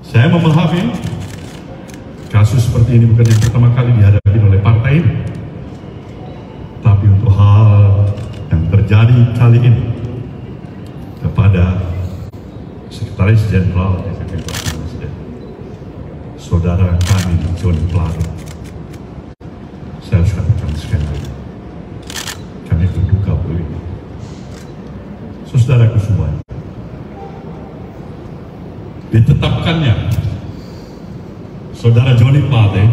Saya memahami kasus seperti ini bukan yang pertama kali dihadapi oleh partai ini. Tapi untuk hal yang terjadi kali ini kepada Sekretaris Jenderal DPP Partai Nasdem, saudara kami Johnny Plate, saya harus katakan sekali lagi, kami berduka untuk ini. Saudaraku semua, ditetapkannya saudara Johnny Plate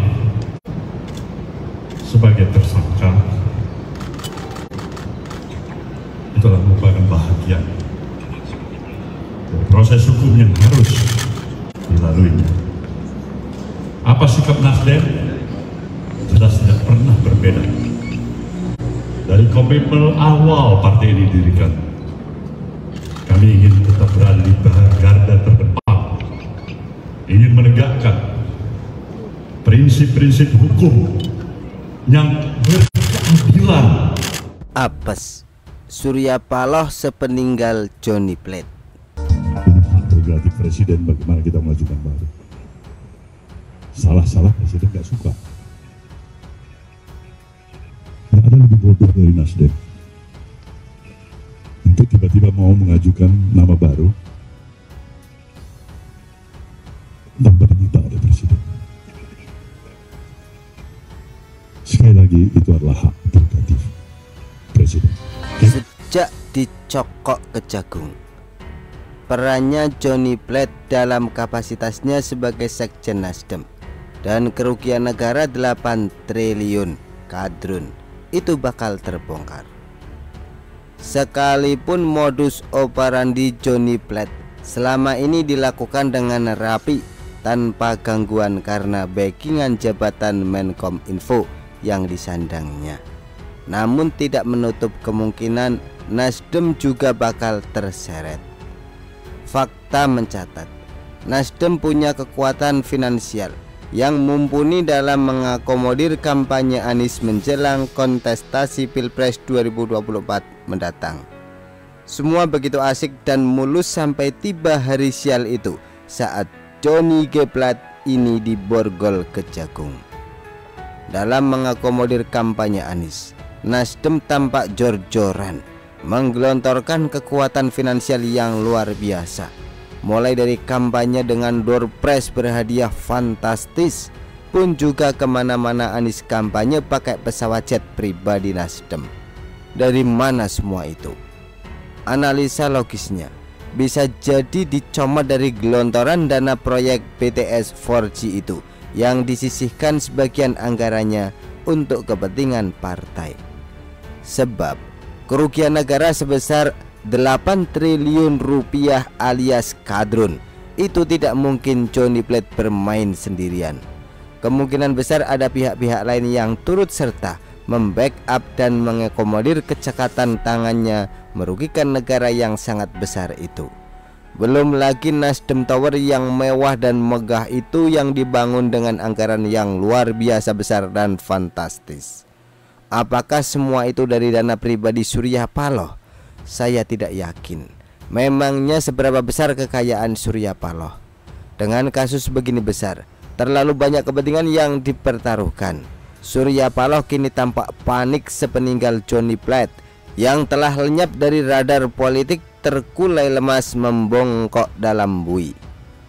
sebagai tersangka itulah merupakan bahagian dari proses hukum yang harus dilaluinya. Apa sikap Nasdem? Jelas tidak pernah berbeda dari komitmen awal partai ini didirikan. Kami ingin tetap berada di garda terdepan, ingin menegakkan prinsip-prinsip hukum yang berkeadilan. Apes, Surya Paloh sepeninggal Johnny Plate. Ini hak prerogatif presiden bagaimana kita mengajukan baru. Salah-salah presiden gak suka. Gak ada lebih bodoh dari Nasdem untuk tiba-tiba mau mengajukan nama baru tanpa diminta oleh presiden. Sekali lagi, itu adalah hak prerogatif presiden. Sejak dicokok Kejagung, perannya Johnny Plate dalam kapasitasnya sebagai Sekjen Nasdem dan kerugian negara 8 triliun kadrun itu bakal terbongkar. Sekalipun modus operandi Johnny Plate selama ini dilakukan dengan rapi tanpa gangguan karena backingan jabatan Menkominfo yang disandangnya, namun tidak menutup kemungkinan Nasdem juga bakal terseret. Fakta mencatat, Nasdem punya kekuatan finansial yang mumpuni dalam mengakomodir kampanye Anies menjelang kontestasi Pilpres 2024 mendatang. Semua begitu asik dan mulus sampai tiba hari sial itu saat Johnny G. Plate ini diborgol Kejagung. Dalam mengakomodir kampanye Anies, Nasdem tampak jor-joran menggelontorkan kekuatan finansial yang luar biasa, mulai dari kampanye dengan door prize berhadiah fantastis pun juga kemana-mana Anies kampanye pakai pesawat jet pribadi Nasdem. Dari mana semua itu? Analisa logisnya bisa jadi dicomot dari gelontoran dana proyek BTS 4G itu yang disisihkan sebagian anggarannya untuk kepentingan partai. Sebab kerugian negara sebesar 8 triliun rupiah alias kadrun itu tidak mungkin Johnny Plate bermain sendirian. Kemungkinan besar ada pihak-pihak lain yang turut serta membackup dan mengakomodir kecekatan tangannya merugikan negara yang sangat besar itu. Belum lagi Nasdem Tower yang mewah dan megah itu yang dibangun dengan anggaran yang luar biasa besar dan fantastis. Apakah semua itu dari dana pribadi Surya Paloh? Saya tidak yakin. Memangnya seberapa besar kekayaan Surya Paloh? Dengan kasus begini besar, terlalu banyak kepentingan yang dipertaruhkan. Surya Paloh kini tampak panik sepeninggal Johnny Plate yang telah lenyap dari radar politik, terkulai lemas membongkok dalam bui.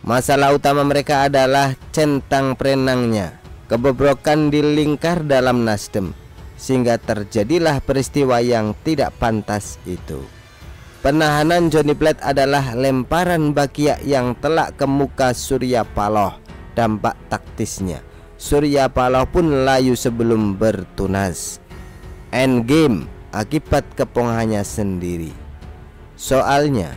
Masalah utama mereka adalah centang perenangnya, kebobrokan di lingkar dalam Nasdem, sehingga terjadilah peristiwa yang tidak pantas itu. Penahanan Johnny Plate adalah lemparan bakiak yang telak ke muka Surya Paloh. Dampak taktisnya, Surya Paloh pun layu sebelum bertunas. Endgame akibat kepongahannya sendiri. Soalnya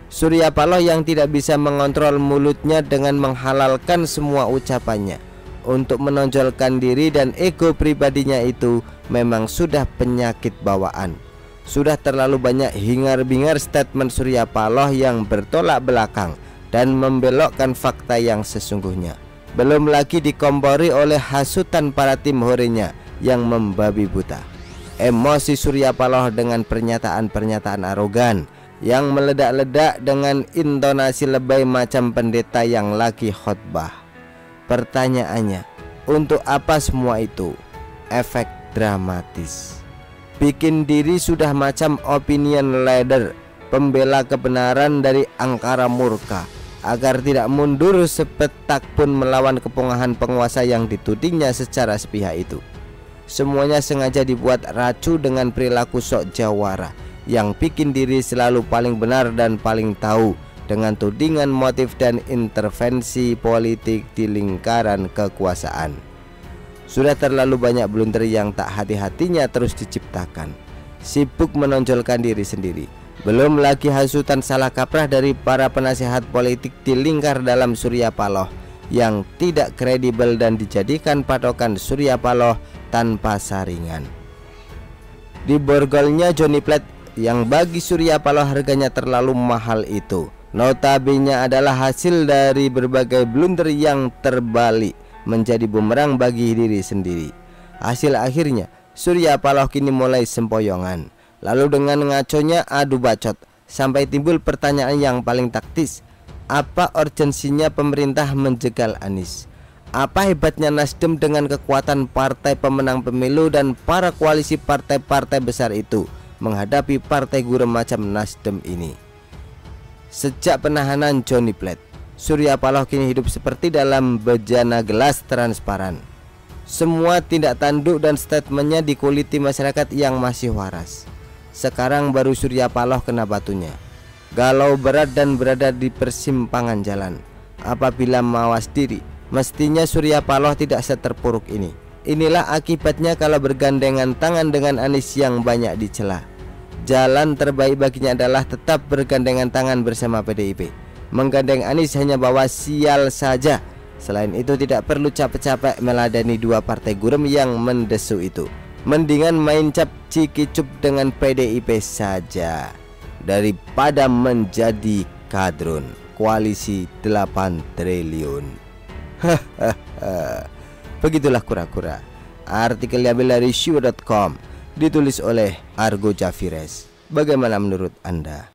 Surya Paloh yang tidak bisa mengontrol mulutnya dengan menghalalkan semua ucapannya untuk menonjolkan diri dan ego pribadinya itu memang sudah penyakit bawaan. Sudah terlalu banyak hingar-bingar statement Surya Paloh yang bertolak belakang dan membelokkan fakta yang sesungguhnya. Belum lagi dikompori oleh hasutan para tim horenya yang membabi buta. Emosi Surya Paloh dengan pernyataan-pernyataan arogan yang meledak-ledak dengan intonasi lebay macam pendeta yang lagi khotbah. Pertanyaannya, untuk apa semua itu? Efek dramatis. Bikin diri sudah macam opinion leader, pembela kebenaran dari angkara murka, agar tidak mundur sepetak pun melawan kepungahan penguasa yang ditudingnya secara sepihak itu. Semuanya sengaja dibuat racu dengan perilaku sok jawara yang bikin diri selalu paling benar dan paling tahu, dengan tudingan motif dan intervensi politik di lingkaran kekuasaan. Sudah terlalu banyak blunder yang tak hati-hatinya terus diciptakan, sibuk menonjolkan diri sendiri. Belum lagi hasutan salah kaprah dari para penasehat politik di lingkar dalam Surya Paloh yang tidak kredibel dan dijadikan patokan Surya Paloh tanpa saringan. Di borgolnya Johnny Plate yang bagi Surya Paloh harganya terlalu mahal itu, notabene adalah hasil dari berbagai blunder yang terbalik menjadi bumerang bagi diri sendiri. Hasil akhirnya Surya Paloh kini mulai sempoyongan, lalu dengan ngaconya adu bacot, sampai timbul pertanyaan yang paling taktis, apa urgensinya pemerintah menjegal Anies? Apa hebatnya Nasdem dengan kekuatan partai pemenang pemilu dan para koalisi partai-partai besar itu menghadapi partai gurem macam Nasdem ini? Sejak penahanan Johnny Plate, Surya Paloh kini hidup seperti dalam bejana gelas transparan. Semua tindak tanduk dan statementnya dikuliti masyarakat yang masih waras. Sekarang baru Surya Paloh kena batunya, galau berat dan berada di persimpangan jalan. Apabila mawas diri, mestinya Surya Paloh tidak seterpuruk ini. Inilah akibatnya kalau bergandengan tangan dengan Anies yang banyak dicela. Jalan terbaik baginya adalah tetap bergandengan tangan bersama PDIP. Menggandeng Anies hanya bawa sial saja. Selain itu tidak perlu capek-capek meladeni dua partai gurem yang mendesu itu. Mendingan main cap cikicup dengan PDIP saja daripada menjadi kadrun koalisi 8 triliun. Begitulah kura-kura. Artikel diambil dari Shu.com, ditulis oleh Argo Javires. Bagaimana menurut Anda?